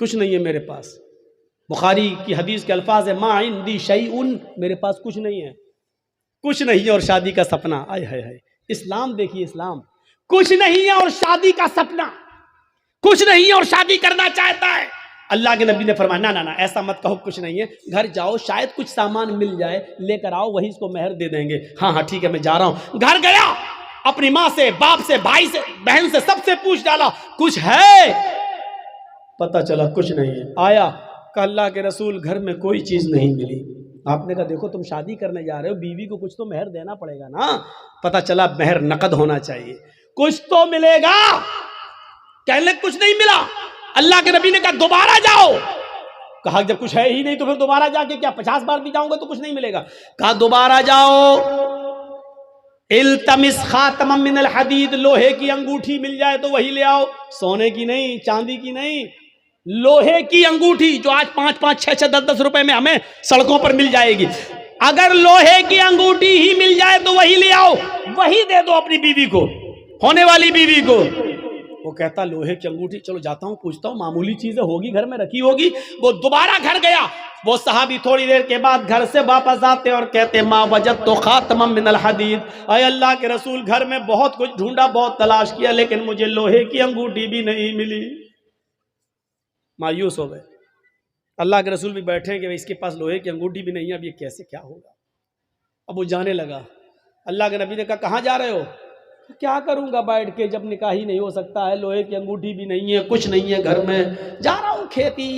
کچھ نہیں ہے میرے پاس. بخاری کی حدیث کے الفاظ ہے ما عندی شیء، میرے پاس کچھ نہیں ہے، کچھ نہیں ہے اور شادی کا سپنا. آئے ہائے ہائے، اسلام دیکھیے، اسلام کچھ نہیں ہے اور شادی کا سپنا، کچھ نہیں ہے اور شادی کرنا چاہتا ہے. اللہ کے نبی نے فرمایا نہ ایسا مت کہو کچھ نہیں ہے، گھر جاؤ شاید کچھ سامان مل جائے، لے کر آؤ، وہی اس کو مہر دے دیں گے. ہاں ٹھیک ہے میں جا رہا ہوں. گھر گیا، اپنی ماں سے، باپ سے، بھائی سے، بہن سے، سب سے پوچھ ڈالا کچھ ہے، پتہ چلا کچھ نہیں ہے. آیا کہ اللہ کے رسول گھر میں کوئی چیز نہیں ملی. آپ نے کہا دیکھو تم شادی کرنے جا رہے ہو، بیوی کو کچھ تو مہر دینا پڑے گا نا. پتہ چلا مہر نقد ہونا چاہیے، کچھ تو ملے گا. کہنے کچھ نہیں ملا. اللہ کے نبی نے کہا دوبارہ جاؤ. کہا جب کچھ ہے ہی نہیں تو پھر دوبارہ جا کے کیا 50 بار بھی جاؤں گا تو کچھ نہیں ملے گا. کہا دوبارہ جاؤ. التمس خاتما من الحدید، لوہے کی انگوٹھی مل جائے تو وہی لے آؤ، سونے کی نہیں، چاندی کی نہیں، لوہے کی انگوٹھی جو آج 5-5, 6-6, 10-10 روپے میں ہمیں سڑکوں پر مل جائے گی. اگر لوہے کی انگوٹھی ہی مل جائے تو وہی لے آؤ، وہی دے دو اپنی بیوی کو، ہونے والی بیوی کو. وہ کہتا لوہے کی انگوٹھی، چلو جاتا ہوں پوچھتا ہوں، معمولی چیزیں ہوگی گھر میں رکھی ہوگی. وہ دوبارہ گھر گیا. وہ صحابی تھوڑی دیر کے بعد گھر سے واپس آتے اور کہتے ما وجدت خاتما من الحدید، اے اللہ کے رسول گھر میں بہت کچھ ڈھونڈا، بہت تلاش کیا، لیکن مجھے لوہے کی انگوٹھی بھی نہیں ملی. مایوس ہو گئے. اللہ کے رسول بھی بیٹھے کہ اس کے پاس لوہے کی انگوٹھی بھی نہیں ہے، اب یہ کیسے کیا ہوگا. اب وہ جانے لگا. اللہ کے نبی نے کہا کہاں جا رہے ہو؟ کیا کروں گا بیٹھ کے، جب نکاح ہی نہیں ہو سکتا ہے، لوہے کی انگوٹھی بھی نہیں ہے، کچھ نہیں ہے گھر میں، جا رہا ہوں کھیتی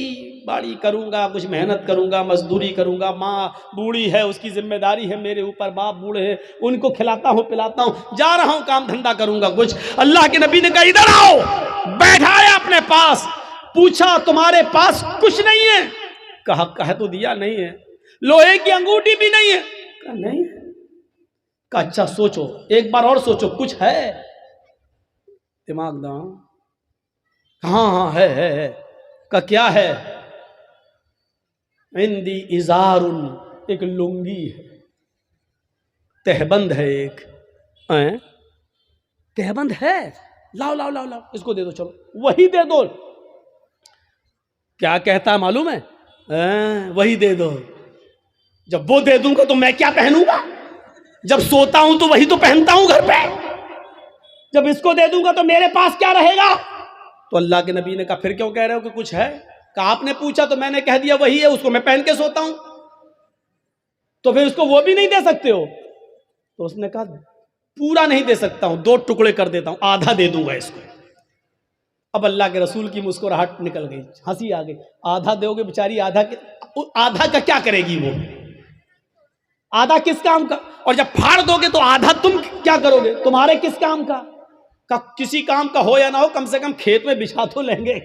باڑی کروں گا، کچھ محنت کروں گا، مزدوری کروں گا، ماں بوڑھی ہے اس کی ذمہ داری ہے میرے اوپر، باپ بوڑھے ہیں ان کو کھلاتا ہوں پلاتا ہوں، جا رہا ہوں کام دھندا کروں گا کچھ. اللہ کے نبی نے کہا ادھر آؤ. بیٹھایا اپنے پاس، پوچھا تمہارے پاس کچھ نہیں ہے؟ کہا کہہ تو دیا نہیں ہے. لوہے کی انگوٹھی بھی نہیں ہے؟ کہا نہیں. کہا اچھا سوچو، ایک بار اور سوچو، کچھ ہے؟ دماغ داں. ہاں ہے. کہا کیا ہے؟ عندی ازار، ایک لنگی ہے، تہبند ہے، ایک تہبند ہے، لاؤ لاؤ لاؤ لاؤ اس کو دے دو، چلو وہی دے دو. کیا کہتا ہے معلوم ہے؟ وہی دے دو. جب وہ دے دوں گا تو میں کیا پہنوں گا؟ جب سوتا ہوں تو وہی تو پہنتا ہوں گھر پہ، جب اس کو دے دوں گا تو میرے پاس کیا رہے گا؟ تو اللہ کے نبی نے کہا پھر کیوں کہہ رہے ہو کہ کچھ ہے؟ کہا آپ نے پوچھا تو میں نے کہہ دیا وہی ہے، اس کو میں پہن کے سوتا ہوں، تو پھر اس کو وہ بھی نہیں دے سکتے ہو؟ تو اس نے کہا پورا نہیں دے سکتا ہوں، 2 ٹکڑے کر دیتا ہوں، آدھا دے دوں گا اس کو. اب اللہ کے رسول کی مسکراہٹ نکل گئی، ہنسی آ گئی. آدھا دو گے بیچاری، آدھا کا کیا کرے گی وہ؟ آدھا کس کام کا؟ اور جب پھاڑ دو گے تو آدھا تم کیا کرو گے؟ تمہارے کس کام کا؟ کسی کام کا ہو یا نہ ہو، کم سے کم کھیت میں بچھا تو لیں گے،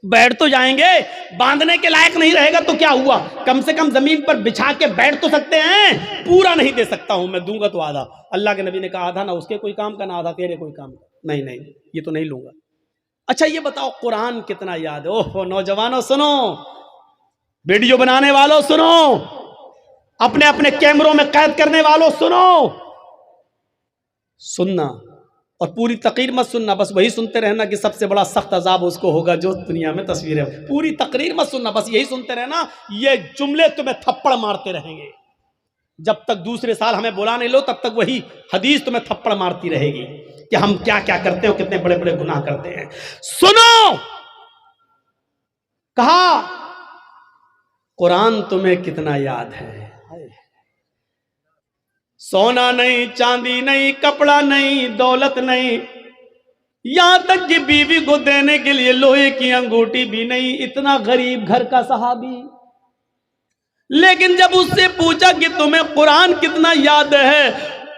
بیٹھ تو جائیں گے. باندھنے کے لائق نہیں رہے گا تو کیا ہوا، کم سے کم زمین پر بچھا کے بیٹھ تو سکتے ہیں. پورا نہیں دے سکتا ہوں میں، دوں گا تو آدھا. اللہ کے نبی نے کہا آدھا نہ اس کے کوئی کام کا، نہ آدھا تیرے کوئی کام کا. نہیں یہ تو نہیں لوں گا. اچھا یہ بتاؤ قرآن کتنا یاد ہے؟ اوہ نوجوانوں سنو، ویڈیو بنانے والوں سنو، اپنے اپنے کیمروں میں قید کرنے والوں سنو. سننا اور پوری تقریر مت سننا، بس وہی سنتے رہنا کہ سب سے بڑا سخت عذاب اس کو ہوگا جو دنیا میں تصویریں. پوری تقریر مت سننا، بس یہی سنتے رہنا. یہ جملے تمہیں تھپڑ مارتے رہیں گے جب تک دوسرے سال ہمیں بلا نہیں لو، تب تک وہی حدیث تمہیں تھپڑ مارتی رہے گی کہ ہم کیا کیا کرتے ہیں، کتنے بڑے بڑے گناہ کرتے ہیں. سنو، کہا قرآن تمہیں کتنا یاد ہے. سونا نہیں، چاندی نہیں، کپڑا نہیں، دولت نہیں، یہاں تک کہ بیوی کو دینے کے لیے لوہے کی انگوٹھی بھی نہیں. اتنا غریب گھر کا صحابی، لیکن جب اس سے پوچھا کہ تمہیں قرآن کتنا یاد ہے،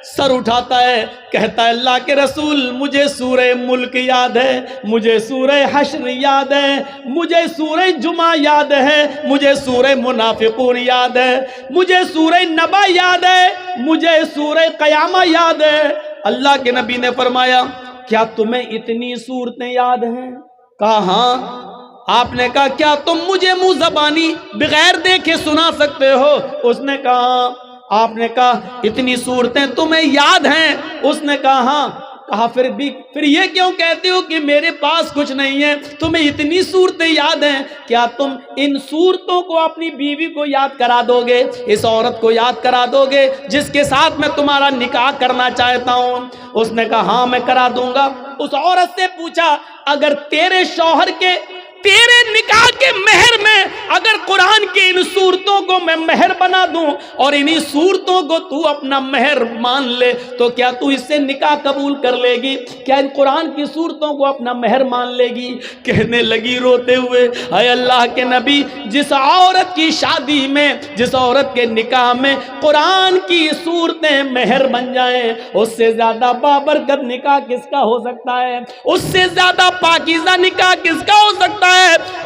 سر اٹھاتا ہے، کہتا ہے اللہ کے رسول مجھے سورہ ملک یاد ہے، مجھے سورہ حشر یاد ہے، مجھے سورہ جمعہ یاد ہے، مجھے سورہ منافقون یاد ہے، مجھے سورہ نبا یاد ہے، مجھے سورہ قیامہ یاد ہے. اللہ کے نبی نے فرمایا کیا تمہیں اتنی صورتیں یاد ہیں؟ کہا ہاں. آپ نے کہا کیا تم مجھے منہ زبانی بغیر دیکھے سنا سکتے ہو؟ اس نے کہا. آپ نے کہا اتنی صورتیں تمہیں یاد ہیں؟ اس نے کہا ہاں. کہا پھر یہ کیوں کہتے ہو کہ میرے پاس کچھ نہیں ہے؟ تمہیں اتنی صورتیں یاد ہیں، کیا تم ان صورتوں کو اپنی بیوی کو یاد کرا دو گے، اس عورت کو یاد کرا دو گے جس کے ساتھ میں تمہارا نکاح کرنا چاہتا ہوں؟ اس نے کہا ہاں میں کرا دوں گا۔ اس عورت سے پوچھا اگر تیرے شوہر کے تیرے نکاح کے مہر میں اگر قرآن کی ان صورتوں کو میں مہر بنا دوں اور انہی صورتوں کو تو اپنا مہر مان لے تو کیا تو اس سے نکاح قبول کر لے گی؟ کیا ان قرآن کی صورتوں کو اپنا مہر مان لے گی؟ کہنے لگی روتے ہوئے، اے اللہ کے نبی، جس عورت کی شادی میں، جس عورت کے نکاح میں قرآن کی صورتیں مہر بن جائیں، اس سے زیادہ بابرکت نکاح کس کا ہو سکتا ہے؟ اس سے زیادہ پاکیزہ نکاح کس کا ہو سکتا ہے؟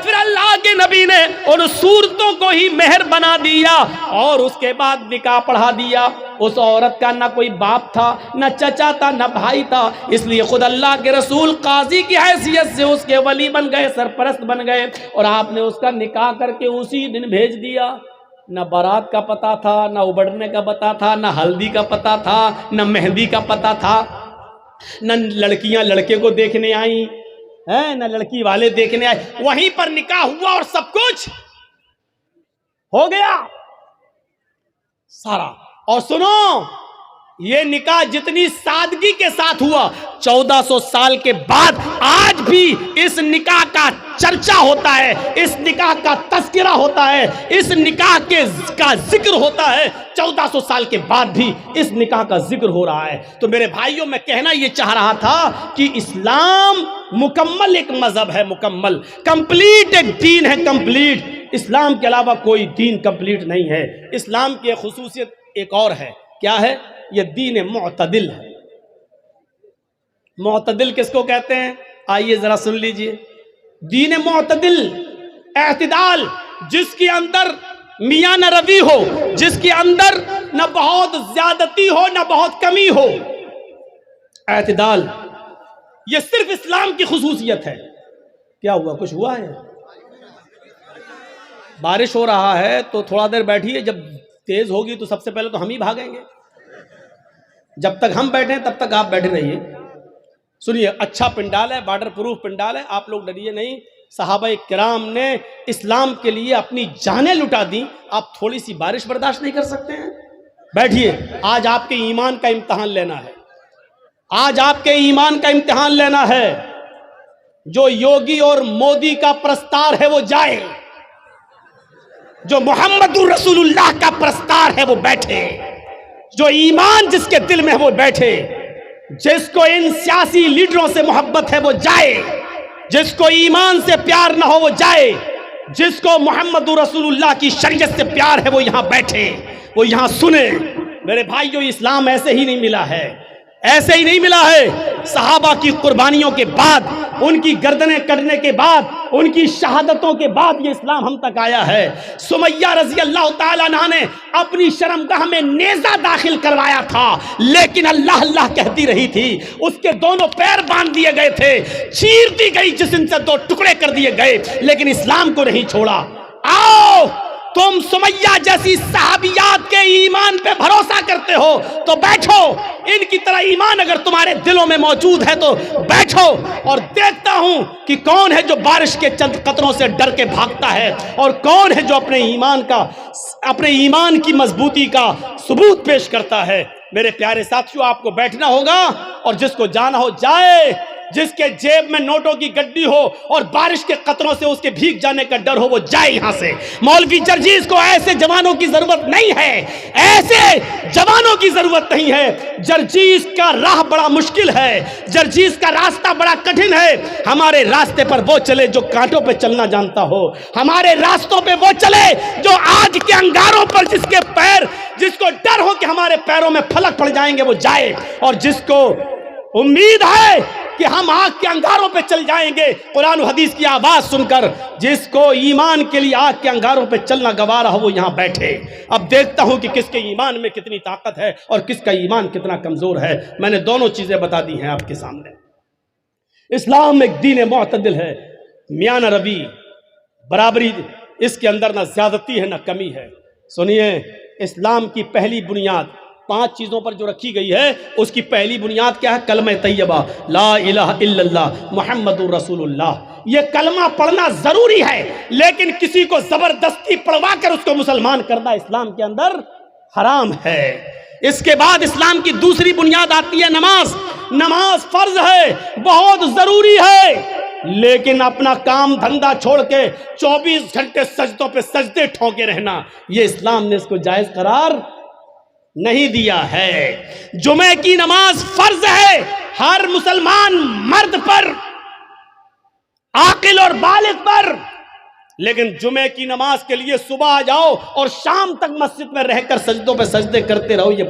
پھر اللہ کے نبی نے ان صورتوں کو ہی مہر بنا دیا اور اس کے بعد نکاح پڑھا دیا۔ اس عورت کا نہ کوئی باپ تھا، نہ چچا تھا، نہ بھائی تھا، اس لیے خود اللہ کے رسول قاضی کی حیثیت سے اس کے ولی بن گئے، سرپرست بن گئے، اور آپ نے اس کا نکاح کر کے اسی دن بھیج دیا۔ نہ بارات کا پتہ تھا، نہ ابڑنے کا پتہ تھا، نہ ہلدی کا پتہ تھا، نہ مہندی کا پتہ تھا، نہ لڑکیاں لڑکے کو دیکھنے آئیں، نہ لڑکی والے دیکھنے آئے، وہیں پر نکاح ہوا اور سب کچھ ہو گیا سارا۔ اور سنو، یہ نکاح جتنی سادگی کے ساتھ ہوا، 1400 سال کے بعد آج بھی اس نکاح کا چرچا ہوتا ہے، اس نکاح کا تذکرہ ہوتا ہے، اس نکاح کا ذکر ہوتا ہے، 1400 سال کے بعد بھی اس نکاح کا ذکر ہو رہا ہے۔ تو میرے بھائیوں، میں کہنا یہ چاہ رہا تھا کہ اسلام مکمل ایک مذہب ہے، مکمل کمپلیٹ ایک دین ہے، کمپلیٹ۔ اسلام کے علاوہ کوئی دین کمپلیٹ نہیں ہے۔ اسلام کی خصوصیت ایک اور ہے، کیا ہے؟ یہ دین معتدل ہے۔ معتدل کس کو کہتے ہیں؟ آئیے ذرا سن لیجئے۔ دین معتدل، اعتدال، جس کے اندر میاں نہ روی ہو، جس کے اندر نہ بہت زیادتی ہو نہ بہت کمی ہو، اعتدال، یہ صرف اسلام کی خصوصیت ہے۔ کیا ہوا؟ کچھ ہوا ہے؟ بارش ہو رہا ہے تو تھوڑا دیر بیٹھیے، جب تیز ہوگی تو سب سے پہلے تو ہم ہی بھاگیں گے۔ جب تک ہم بیٹھیں تب تک آپ بیٹھے رہیے۔ سنیے، اچھا پنڈال ہے، بارڈر پروف پنڈال ہے، آپ لوگ ڈریے نہیں۔ صحابہ کرام نے اسلام کے لیے اپنی جانیں لٹا دیں، آپ تھوڑی سی بارش برداشت نہیں کر سکتے ہیں؟ بیٹھیے، آج آپ کے ایمان کا امتحان لینا ہے، آج آپ کے ایمان کا امتحان لینا ہے۔ جو یوگی اور مودی کا پرستار ہے وہ جائے، جو محمد رسول اللہ کا پرستار ہے وہ بیٹھے، جو ایمان جس کے دل میں ہے وہ بیٹھے، جس کو ان سیاسی لیڈروں سے محبت ہے وہ جائے، جس کو ایمان سے پیار نہ ہو وہ جائے، جس کو محمد رسول اللہ کی شریعت سے پیار ہے وہ یہاں بیٹھے، وہ یہاں سنے۔ میرے بھائیو، اسلام ایسے ہی نہیں ملا ہے، ایسے ہی نہیں ملا ہے۔ صحابہ کی قربانیوں کے بعد، ان کی گردنیں کٹنے کے بعد، ان کی شہادتوں کے بعد یہ اسلام ہم تک آیا ہے۔ سمیہ رضی اللہ تعالیٰ عنہ نے اپنی شرمگاہ میں نیزہ داخل کروایا تھا، لیکن اللہ اللہ کہتی رہی تھی، اس کے دونوں پیر باندھ دیے گئے تھے، چیر دی گئی، جسم سے 2 ٹکڑے کر دیے گئے، لیکن اسلام کو نہیں چھوڑا۔ آؤ، تم سمیہ جیسی صحابیات کے ایمان پہ بھروسہ کرتے ہو تو بیٹھو، ان کی طرح ایمان اگر تمہارے دلوں میں موجود ہے تو بیٹھو، اور دیکھتا ہوں کہ کون ہے جو بارش کے چند قطروں سے ڈر کے بھاگتا ہے، اور کون ہے جو اپنے ایمان کی مضبوطی کا ثبوت پیش کرتا ہے۔ میرے پیارے ساتھیوں، آپ کو بیٹھنا ہوگا، اور جس کو جانا ہو جائے، جس کے جیب میں نوٹوں کی گڈی ہو اور بارش کے قطروں سے اس کے بھیگ جانے کا ڈر ہو، وہ جائے یہاں سے۔ مولوی جرجیز کو ایسے جوانوں کی ضرورت نہیں ہے، ایسے جوانوں کی ضرورت نہیں ہے۔ جرجیز کا راہ بڑا مشکل ہے، جرجیز کا راستہ بڑا کٹھن ہے۔ ہمارے راستے پر وہ چلے جو کانٹوں پہ چلنا جانتا ہو، ہمارے راستوں پہ وہ چلے جو آج کے انگاروں پر جس کو ڈر ہو کہ ہمارے پیروں میں پھلک پڑ جائیں گے وہ جائے، اور جس کو امید ہے کہ ہم آگ کے انگاروں پہ چل جائیں گے قرآن و حدیث کی آواز سن کر، جس کو ایمان کے لیے آگ کے انگاروں پہ چلنا گوارا ہو وہ یہاں بیٹھے۔ اب دیکھتا ہوں کہ کس کے ایمان میں کتنی طاقت ہے اور کس کا ایمان کتنا کمزور ہے۔ میں نے دونوں چیزیں بتا دی ہیں آپ کے سامنے۔ اسلام ایک دین معتدل ہے، میاں نہ روی، برابری، اس کے اندر نہ زیادتی ہے نہ کمی ہے۔ سنیے، اسلام کی پہلی بنیاد 5 چیزوں پر جو رکھی گئی ہے اس کی پہلی بنیاد کیا ہے؟ کلمہ طیبہ لا الہ الا اللہ محمد رسول اللہ۔ یہ کلمہ پڑھنا ضروری ہے، لیکن کسی کو زبردستی پڑھوا کر اس کو مسلمان کرنا اسلام کے اندر حرام ہے۔ اس کے بعد اسلام کی دوسری بنیاد آتی ہے نماز۔ نماز فرض ہے، بہت ضروری ہے، لیکن اپنا کام دھندا چھوڑ کے 24 گھنٹے سجدوں پہ سجدے ٹھونکے رہنا، یہ اسلام نے اس کو جائز قرار نہیں دیا ہے۔ جمعہ کی نماز فرض ہے ہر مسلمان مرد پر، عاقل اور بالغ پر، لیکن جمعہ کی نماز کے لیے صبح آ جاؤ اور شام تک مسجد میں رہ کر سجدوں پہ سجدے کرتے رہو، یہ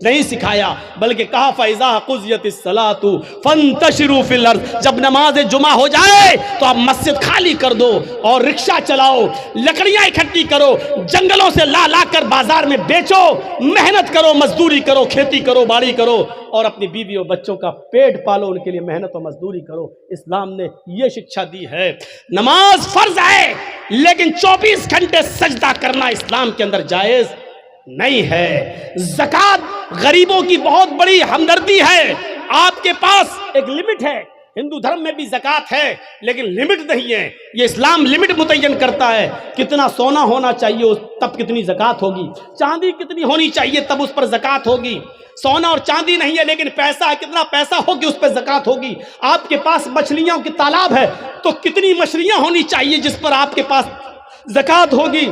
نہیں سکھایا، بلکہ کہا فَإِذَا قُضِيَتِ الصَّلَاةُ فَانتَشِرُوا فِي الْأَرْضِ، جب نماز جمعہ ہو جائے تو آپ مسجد خالی کر دو اور رکشہ چلاؤ، لکڑیاں اکٹھی کرو، جنگلوں سے لا لا کر بازار میں بیچو، محنت کرو، مزدوری کرو، کھیتی کرو، باڑی کرو، اور اپنی بیوی اور بچوں کا پیٹ پالو، ان کے لیے محنت و مزدوری کرو۔ اسلام نے یہ شکشا دی ہے۔ نماز فرض ہے، لیکن 24 گھنٹے سجدہ کرنا اسلام کے اندر جائز نہیں ہے۔ زکوٰۃ غریبوں کی بہت بڑی ہمدردی ہے، آپ کے پاس ایک لمٹ ہے۔ ہندو دھرم میں بھی زکوٰۃ ہے، لیکن لمٹ نہیں ہے، یہ اسلام لمٹ متعین کرتا ہے۔ کتنا سونا ہونا چاہیے تب کتنی زکوٰۃ ہوگی، چاندی کتنی ہونی چاہیے تب اس پر زکوٰۃ ہوگی۔ سونا اور چاندی نہیں ہے، لیکن پیسہ ہے، کتنا پیسہ ہوگی اس پہ زکوٰۃ ہوگی۔ آپ کے پاس مچھلیوں کی تالاب ہے تو کتنی مچھلیاں ہونی چاہیے جس پر آپ کے پاس زکوٰۃ ہوگی۔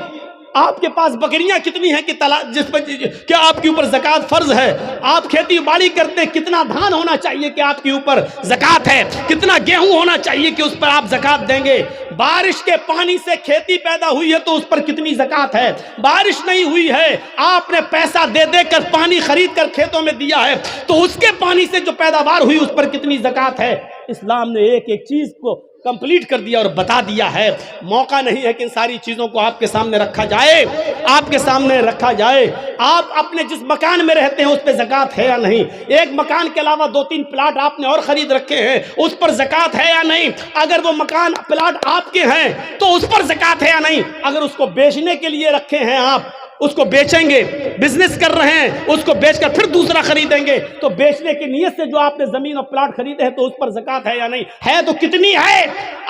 آپ کے پاس بکریاں کتنی ہیں کہ جس پر کیا آپ کے اوپر زکوٰۃ فرض ہے۔ آپ کھیتی باڑی کرتے ہیں، کتنا دھان ہونا چاہیے کہ آپ کے اوپر زکوٰۃ ہے، کتنا گیہوں ہونا چاہیے کہ اس پر آپ زکوٰۃ دیں گے۔ بارش کے پانی سے کھیتی پیدا ہوئی ہے تو اس پر کتنی زکوٰۃ ہے۔ بارش نہیں ہوئی ہے، آپ نے پیسہ دے دے کر پانی خرید کر کھیتوں میں دیا ہے تو اس کے پانی سے جو پیداوار ہوئی اس پر کتنی زکوٰۃ ہے۔ اسلام نے ایک ایک چیز کو کمپلیٹ کر دیا اور بتا دیا ہے۔ موقع نہیں ہے کہ ان ساری چیزوں کو آپ کے سامنے رکھا جائے، آپ کے سامنے رکھا جائے۔ آپ اپنے جس مکان میں رہتے ہیں اس پہ زکوٰۃ ہے یا نہیں؟ ایک مکان کے علاوہ 2-3 پلاٹ آپ نے اور خرید رکھے ہیں، اس پر زکوٰۃ ہے یا نہیں؟ اگر وہ مکان پلاٹ آپ کے ہیں تو اس پر زکوٰۃ ہے یا نہیں؟ اگر اس کو بیچنے کے لیے رکھے ہیں، آپ اس کو بیچیں گے، بزنس کر رہے ہیں، اس کو بیچ کر پھر دوسرا خریدیں گے، تو بیچنے کی نیت سے جو آپ نے زمین اور پلاٹ خریدے ہیں تو اس پر زکوٰۃ ہے یا نہیں؟ ہے تو کتنی ہے؟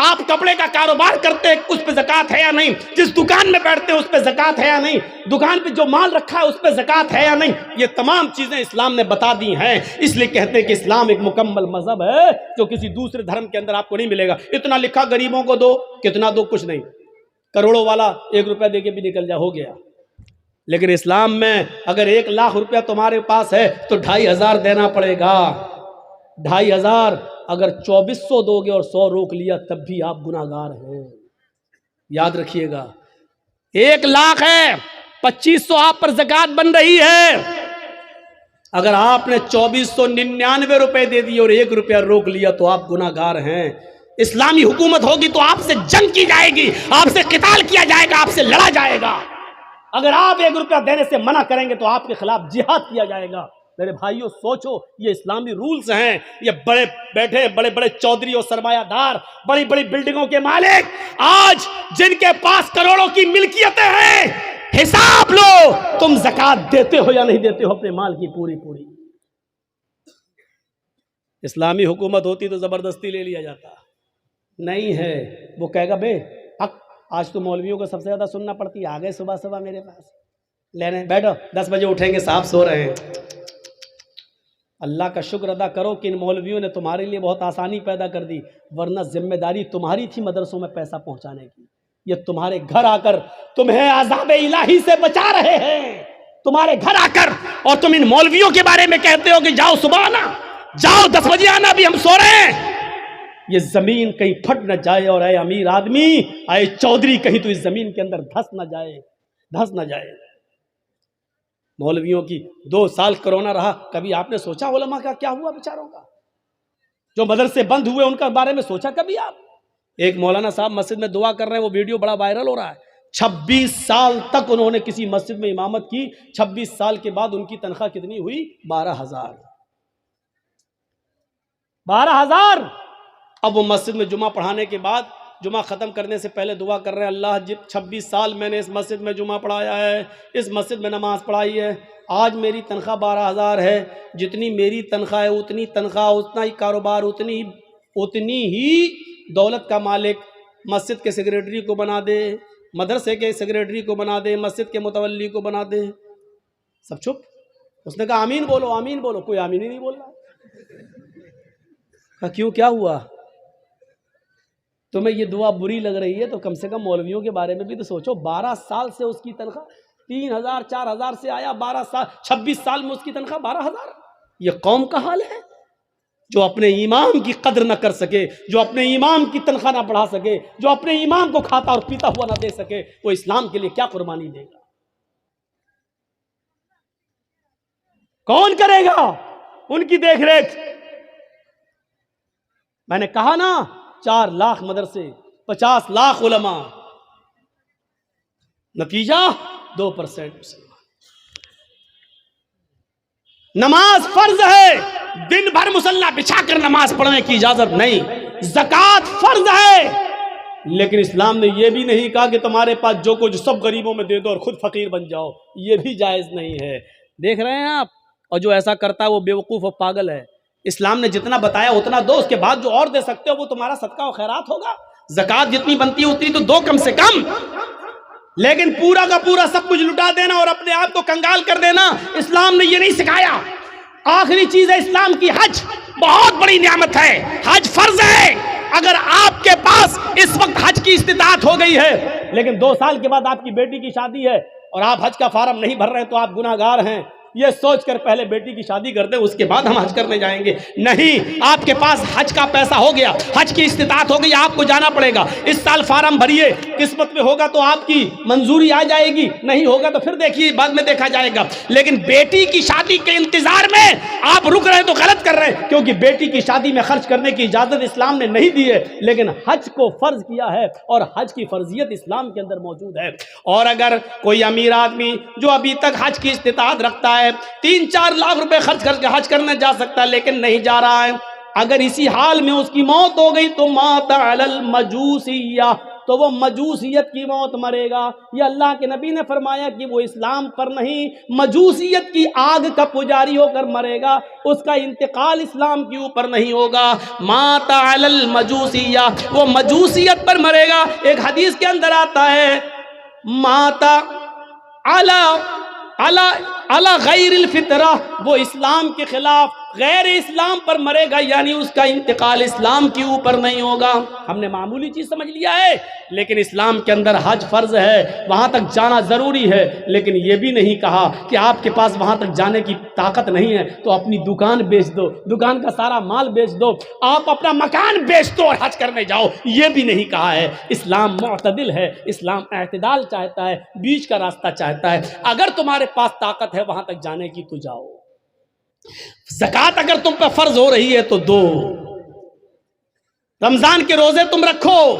آپ کپڑے کا کاروبار کرتے ہیں، اس پہ زکوٰۃ ہے یا نہیں؟ جس دکان میں بیٹھتے ہیں اس پہ زکوٰۃ ہے یا نہیں؟ دکان پہ جو مال رکھا ہے اس پہ زکوٰۃ ہے یا نہیں؟ یہ تمام چیزیں اسلام نے بتا دی ہیں۔ اس لیے کہتے ہیں کہ اسلام ایک مکمل مذہب ہے جو کسی دوسرے دھرم کے اندر آپ کو نہیں ملے گا۔ اتنا لکھا غریبوں کو دو، کتنا دو؟ کچھ نہیں۔ کروڑوں والا 1 روپیہ دے کے بھی نکل جا، ہو گیا۔ لیکن اسلام میں اگر 1 لاکھ روپیہ تمہارے پاس ہے تو 2500 دینا پڑے گا۔ 2500 اگر 2400 دو گے اور 100 روک لیا تب بھی آپ گناہگار ہیں، یاد رکھیے گا۔ 1 لاکھ ہے، 2500 آپ پر زکوٰۃ بن رہی ہے۔ اگر آپ نے 2499 روپے دے دیے اور 1 روپیہ روک لیا تو آپ گناہگار ہیں۔ اسلامی حکومت ہوگی تو آپ سے جنگ کی جائے گی، آپ سے قتال کیا جائے گا، آپ سے لڑا جائے گا۔ اگر آپ 1 روپیہ دینے سے منع کریں گے تو آپ کے خلاف جہاد کیا جائے گا۔ میرے بھائیوں سوچو، یہ اسلامی رولز ہیں۔ یہ بڑے بیٹھے بڑے بڑے چودھری اور سرمایہ دار، بڑی بڑی بلڈنگوں کے مالک، آج جن کے پاس کروڑوں کی ملکیتیں ہیں، حساب لو تم زکوٰۃ دیتے ہو یا نہیں دیتے ہو اپنے مال کی پوری پوری۔ اسلامی حکومت ہوتی تو زبردستی لے لیا جاتا، نہیں ہے۔ وہ کہے گا بے حق، آج تو مولویوں کو سب سے زیادہ سننا پڑتی ہے، آ گئے صبح صبح میرے پاس لینے، بیٹھو 10 بجے اٹھیں گے، صاحب سو رہے ہیں۔ اللہ کا شکر ادا کرو کہ ان مولویوں نے تمہارے لیے بہت آسانی پیدا کر دی، ورنہ ذمہ داری تمہاری تھی مدرسوں میں پیسہ پہنچانے کی۔ یہ تمہارے گھر آ کر تمہیں عذاب الہی سے بچا رہے ہیں، تمہارے گھر آ کر، اور تم ان مولویوں کے بارے میں کہتے ہو کہ جاؤ صبح آنا، جاؤ 10 بجے آنا، ابھی ہم سو رہے ہیں۔ یہ زمین کہیں پھٹ نہ جائے، اور اے امیر آدمی، اے چودھری، کہیں تو اس زمین کے اندر دھس نہ جائے، دھس نہ جائے۔ مولویوں کی 2 سال کرونا رہا، کبھی آپ نے سوچا علماء کا کیا ہوا بیچاروں کا؟ جو مدرسے بند ہوئے ان کا بارے میں سوچا کبھی آپ؟ ایک مولانا صاحب مسجد میں دعا کر رہے ہیں، وہ ویڈیو بڑا وائرل ہو رہا ہے۔ 26 سال تک انہوں نے کسی مسجد میں امامت کی، 26 سال کے بعد ان کی تنخواہ کتنی ہوئی؟ 12,000۔ 12,000۔ اب وہ مسجد میں جمعہ پڑھانے کے بعد جمعہ ختم کرنے سے پہلے دعا کر رہے ہیں اللہ 26 سال میں نے اس مسجد میں جمعہ پڑھایا ہے، اس مسجد میں نماز پڑھائی ہے، آج میری تنخواہ 12,000 ہے، جتنی میری تنخواہ ہے اتنی تنخواہ، اتنا ہی کاروبار، اتنی ہی دولت کا مالک مسجد کے سیکریٹری کو بنا دے، مدرسے کے سیکریٹری کو بنا دے، مسجد کے متولی کو بنا دے۔ سب چپ۔ اس نے کہا آمین بولو، آمین بولو، کوئی آمین ہی نہیں بول رہا۔ کہا کیوں، کیا ہوا؟ تمہیں یہ دعا بری لگ رہی ہے تو کم سے کم مولویوں کے بارے میں بھی تو سوچو۔ 12 سال سے اس کی تنخواہ 3,000 4,000 سے آیا، 12 سال 26 سال میں اس کی تنخواہ 12,000۔ یہ قوم کا حال ہے جو اپنے امام کی قدر نہ کر سکے، جو اپنے امام کی تنخواہ نہ بڑھا سکے، جو اپنے امام کو کھاتا اور پیتا ہوا نہ دے سکے، وہ اسلام کے لیے کیا قربانی دے گا؟ کون کرے گا ان کی دیکھ ریکھ؟ میں نے کہا نا 4 لاکھ مدرسے، 50 لاکھ علماء، نتیجہ 2% مسلمان۔ نماز فرض ہے، دن بھر مصلی بچھا کر نماز پڑھنے کی اجازت نہیں۔ زکوٰۃ فرض ہے، لیکن اسلام نے یہ بھی نہیں کہا کہ تمہارے پاس جو کچھ سب غریبوں میں دے دو اور خود فقیر بن جاؤ، یہ بھی جائز نہیں ہے۔ دیکھ رہے ہیں آپ، اور جو ایسا کرتا ہے وہ بیوقوف اور پاگل ہے۔ اسلام نے جتنا بتایا اتنا دو، اس کے بعد جو اور دے سکتے ہو وہ تمہارا صدقہ و خیرات ہوگا۔ زکوٰۃ جتنی بنتی ہے اتنی تو دو کم سے کم، لیکن پورا کا پورا سب کچھ لٹا دینا اور اپنے آپ کو کنگال کر دینا، اسلام نے یہ نہیں سکھایا۔ آخری چیز ہے اسلام کی حج، بہت بڑی نعمت ہے، حج فرض ہے۔ اگر آپ کے پاس اس وقت حج کی استطاعت ہو گئی ہے، لیکن 2 سال کے بعد آپ کی بیٹی کی شادی ہے اور آپ حج کا فارم نہیں بھر رہے تو آپ گناہ گار ہیں، یہ سوچ کر پہلے بیٹی کی شادی کر دیں، اس کے بعد ہم حج کرنے جائیں گے۔ نہیں، آپ کے پاس حج کا پیسہ ہو گیا، حج کی استطاعت ہو گئی، آپ کو جانا پڑے گا۔ اس سال فارم بھریے، قسمت میں ہوگا تو آپ کی منظوری آ جائے گی، نہیں ہوگا تو پھر دیکھیے بعد میں دیکھا جائے گا۔ لیکن بیٹی کی شادی کے انتظار میں آپ رک رہے تو غلط کر رہے ہیں، کیونکہ بیٹی کی شادی میں خرچ کرنے کی اجازت اسلام نے نہیں دی ہے، لیکن حج کو فرض کیا ہے اور حج کی فرضیت اسلام کے اندر موجود ہے۔ اور اگر کوئی امیر آدمی جو ابھی تک حج کی استطاعت رکھتا ہے 3-4 لاکھ روپے خرچ کر کے حج کرنے جا سکتا ہے لیکن نہیں جا رہا ہے، اگر اسی حال میں اس کی موت ہو گئی تو مات علی المجوسیہ، تو وہ مجوسیت کی موت مرے گا۔ یہ اللہ کے نبی نے فرمایا کہ وہ اسلام پر نہیں، مجوسیت کی آگ کا پجاری ہو کر مرے گا، اس کا انتقال اسلام کے اوپر نہیں ہوگا۔ مات علی المجوسیہ، وہ مجوسیت پر مرے گا۔ ایک حدیث کے اندر آتا ہے مات علی غیر الفطرہ، وہ اسلام کے خلاف غیر اسلام پر مرے گا، یعنی اس کا انتقال اسلام کے اوپر نہیں ہوگا۔ ہم نے معمولی چیز سمجھ لیا ہے، لیکن اسلام کے اندر حج فرض ہے، وہاں تک جانا ضروری ہے، لیکن یہ بھی نہیں کہا کہ آپ کے پاس وہاں تک جانے کی طاقت نہیں ہے تو اپنی دکان بیچ دو، دکان کا سارا مال بیچ دو، آپ اپنا مکان بیچ دو اور حج کرنے جاؤ، یہ بھی نہیں کہا ہے۔ اسلام معتدل ہے، اسلام اعتدال چاہتا ہے، بیچ کا راستہ چاہتا ہے۔ اگر تمہارے پاس طاقت ہے وہاں تک جانے کی تو جاؤ۔ زکوٰۃ اگر تم پہ فرض ہو رہی ہے تو دو، رمضان کے روزے تم رکھو،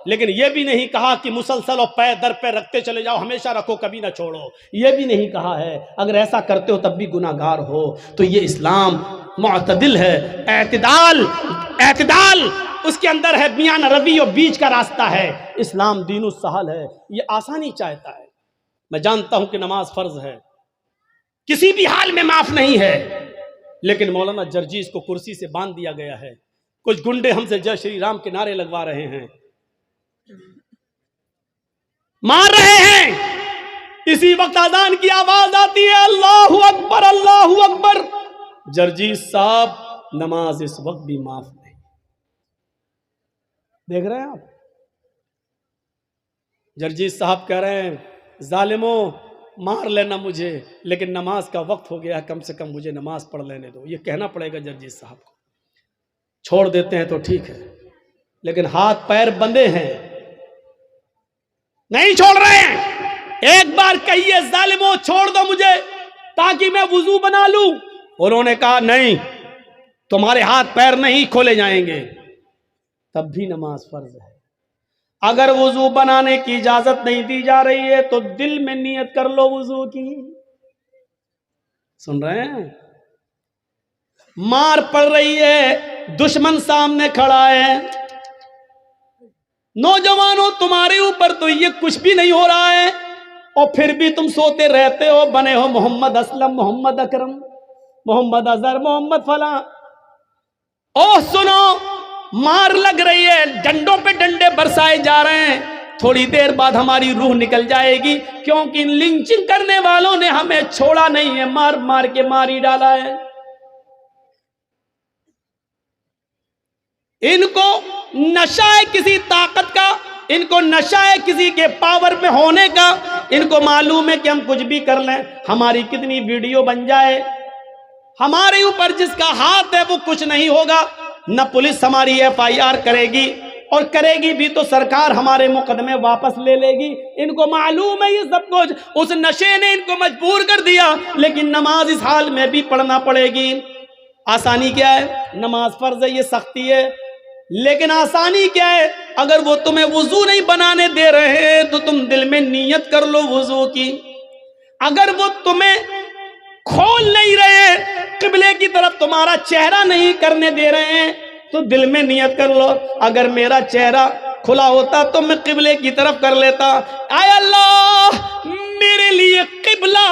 لیکن یہ بھی نہیں کہا کہ مسلسل اور پے در پہ رکھتے چلے جاؤ، ہمیشہ رکھو کبھی نہ چھوڑو، یہ بھی نہیں کہا ہے۔ اگر ایسا کرتے ہو تب بھی گناہ گار ہو۔ تو یہ اسلام معتدل ہے، اعتدال اس کے اندر ہے، میان روی اور بیچ کا راستہ ہے۔ اسلام دین السہل ہے، یہ آسانی چاہتا ہے۔ میں جانتا ہوں کہ نماز فرض ہے، کسی بھی حال میں معاف نہیں ہے، لیکن مولانا جرجیز کو کرسی سے باندھ دیا گیا ہے، کچھ گنڈے ہم سے جے شری رام کے نعرے لگوا رہے ہیں، مار رہے ہیں۔ اسی وقت اذان کی آواز آتی ہے اللہ اکبر اللہ اکبر، جرجیز صاحب نماز اس وقت بھی معاف نہیں۔ دیکھ رہے ہیں آپ، جرجیز صاحب کہہ رہے ہیں ظالموں مار لینا مجھے، لیکن نماز کا وقت ہو گیا، کم سے کم مجھے نماز پڑھ لینے دو۔ یہ کہنا پڑے گا جرجیز صاحب کو۔ چھوڑ دیتے ہیں تو ٹھیک ہے، لیکن ہاتھ پیر بندے ہیں، نہیں چھوڑ رہے ہیں۔ ایک بار کہیے ظالموں چھوڑ دو مجھے تاکہ میں وضو بنا لوں، انہوں نے کہا نہیں، تمہارے ہاتھ پیر نہیں کھولے جائیں گے، تب بھی نماز فرض ہے۔ اگر وضو بنانے کی اجازت نہیں دی جا رہی ہے تو دل میں نیت کر لو وضو کی۔ سن رہے ہیں؟ مار پڑ رہی ہے، دشمن سامنے کھڑا ہے، نوجوانوں تمہارے اوپر تو یہ کچھ بھی نہیں ہو رہا ہے اور پھر بھی تم سوتے رہتے ہو، بنے ہو محمد اسلم، محمد اکرم، محمد اظہر، محمد فلاں۔ اوہ سنو، مار لگ رہی ہے، ڈنڈوں پہ ڈنڈے برسائے جا رہے ہیں، تھوڑی دیر بعد ہماری روح نکل جائے گی، کیونکہ لنچنگ کرنے والوں نے ہمیں چھوڑا نہیں ہے، مار مار کے مار ہی ڈالا ہے۔ ان کو نشہ ہے کسی طاقت کا، ان کو نشہ ہے کسی کے پاور میں ہونے کا، ان کو معلوم ہے کہ ہم کچھ بھی کر لیں، ہماری کتنی ویڈیو بن جائے، ہمارے اوپر جس کا ہاتھ ہے وہ کچھ نہیں ہوگا، نہ پولیس ہماری FIR کرے گی، اور کرے گی بھی تو سرکار ہمارے مقدمے واپس لے لے گی۔ ان کو معلوم ہے یہ سب کچھ، اس نشے نے ان کو مجبور کر دیا، لیکن نماز اس حال میں بھی پڑھنا پڑے گی۔ آسانی کیا ہے؟ نماز فرض ہے، یہ سختی ہے، لیکن آسانی کیا ہے؟ اگر وہ تمہیں وضو نہیں بنانے دے رہے ہیں تو تم دل میں نیت کر لو وضو کی۔ اگر وہ تمہیں کھول نہیں رہے، قبلے کی طرف تمہارا چہرہ نہیں کرنے دے رہے ہیں تو دل میں نیت کر لو، اگر میرا چہرہ کھلا ہوتا تو میں قبلے کی طرف کر لیتا۔ اے اللہ، میرے لیے قبلہ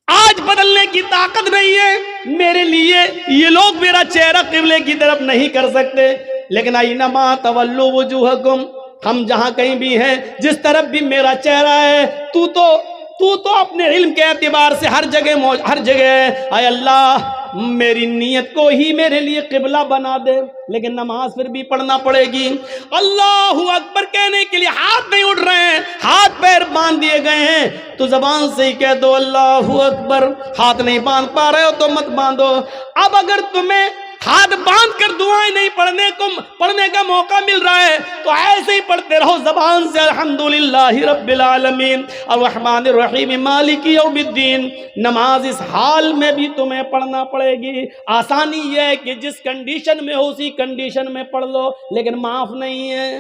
آج بدلنے کی طاقت نہیں ہے، میرے لیے یہ لوگ میرا چہرہ قبلے کی طرف نہیں کر سکتے، لیکن اینما تولوا وجوہکم، ہم جہاں کہیں بھی ہیں، جس طرف بھی میرا چہرہ ہے، تو اپنے علم کے اعتبار سے ہر جگہ ہے۔ اے اللہ، میری نیت کو ہی میرے لیے قبلہ بنا دے، لیکن نماز پھر بھی پڑھنا پڑے گی۔ اللہ اکبر کہنے کے لیے ہاتھ نہیں اٹھ رہے ہیں، ہاتھ پیر باندھ دیے گئے ہیں، تو زبان سے ہی کہہ دو اللہ اکبر۔ ہاتھ نہیں باندھ پا رہے ہو تو مت باندھو۔ اب اگر تمہیں ہاتھ باندھ کر دعائیں نہیں پڑھنے کا موقع مل رہا ہے تو ایسے ہی پڑھتے رہو زبان سے، الحمدللہ رب العالمین الرحمن الرحیم مالک یوم الدین۔ نماز اس حال میں بھی تمہیں پڑھنا پڑے گی۔ آسانی یہ ہے کہ جس کنڈیشن میں ہو اسی کنڈیشن میں پڑھ لو، لیکن معاف نہیں ہے۔